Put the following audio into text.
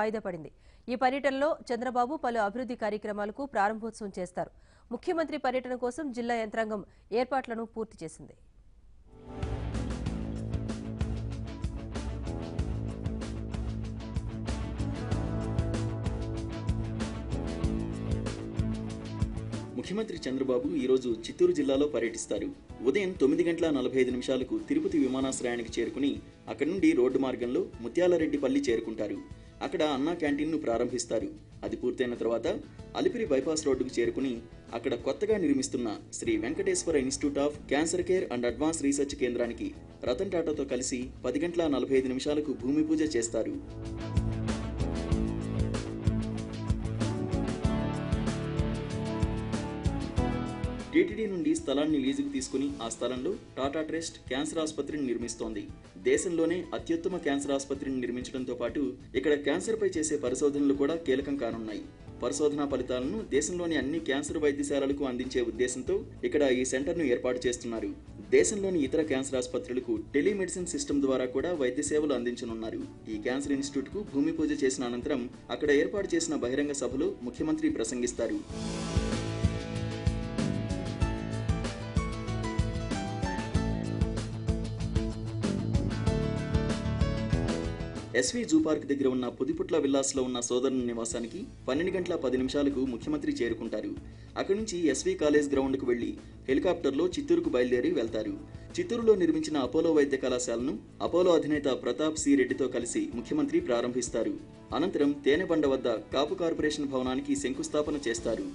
వాయిదా పడింది. ఈ పర్యటనలో చంద్రబాబు పలు అభివృద్ధి కార్యక్రమాలకు ప్రారంభోత్సవం చేస్తారు. ముఖ్యమంత్రి పర్యటన కోసం జిల్లా యంత్రాంగం ఏర్పాట్లను పూర్తి చేసింది. ముఖ్యమంత్రి చంద్రబాబు ఈరోజు చిత్తూరు జిల్లాలో పర్యటిస్తారు. ఉదయం 9:45 తిరుపతి విమానాశ్రయానికి చేరుకుని అక్కడి నుండి రోడ్డు మార్గంలో ముత్యాలరెడ్డిపల్లి చేరుకుంటారు. అక్కడ అన్నా క్యాంటీన్ను ప్రారంభిస్తారు. అది పూర్తయిన తర్వాత అలిపిరి బైపాస్ రోడ్డుకు చేరుకుని అక్కడ కొత్తగా నిర్మిస్తున్న Shri Venkateswara institute of cancer care and advance research కేంద్రానికి రతన్ టాటాతో కలిసి 10:45 భూమి పూజ చేస్తారు. టీటీడీ నుండి స్థలాన్ని లీజుకు తీసుకుని ఆ స్థలంలో టాటా ట్రస్ట్ క్యాన్సర్ ఆసుపత్రిని నిర్మిస్తోంది. దేశంలోనే అత్యుత్తమ క్యాన్సర్ ఆసుపత్రిని నిర్మించడంతో పాటు ఇక్కడ క్యాన్సర్పై చేసే పరిశోధనలు కూడా కీలకం కానున్నాయి. పరిశోధనా ఫలితాలను దేశంలోని అన్ని క్యాన్సర్ వైద్యశాలలకు అందించే ఉద్దేశంతో ఇక్కడ ఈ సెంటర్ను ఏర్పాటు చేస్తున్నారు. దేశంలోని ఇతర క్యాన్సర్ ఆసుపత్రులకు టెలిమెడిసిన్ సిస్టమ్ ద్వారా కూడా వైద్య సేవలు అందించనున్నారు. ఈ క్యాన్సర్ ఇన్స్టిట్యూట్ కు భూమి పూజ చేసిన అనంతరం అక్కడ ఏర్పాటు చేసిన బహిరంగ సభలో ముఖ్యమంత్రి ప్రసంగిస్తారు. ఎస్వి జూ పార్క్ దగ్గర ఉన్న పుదిపుట్ల విల్లాస్లో ఉన్న సోదరుని నివాసానికి 12:10 ముఖ్యమంత్రి చేరుకుంటారు. అక్కడి నుంచి ఎస్వి కాలేజ్ గ్రౌండ్కు వెళ్లి హెలికాప్టర్లో చిత్తూరుకు బయలుదేరి వెళ్తారు. చిత్తూరులో నిర్మించిన అపోలో వైద్య కళాశాలను అపోలో అధినేత ప్రతాప్ సి రెడ్డితో కలిసి ముఖ్యమంత్రి ప్రారంభిస్తారు. అనంతరం తేనెబండ వద్ద కాపు కార్పొరేషన్ భవనానికి శంకుస్థాపన చేస్తారు.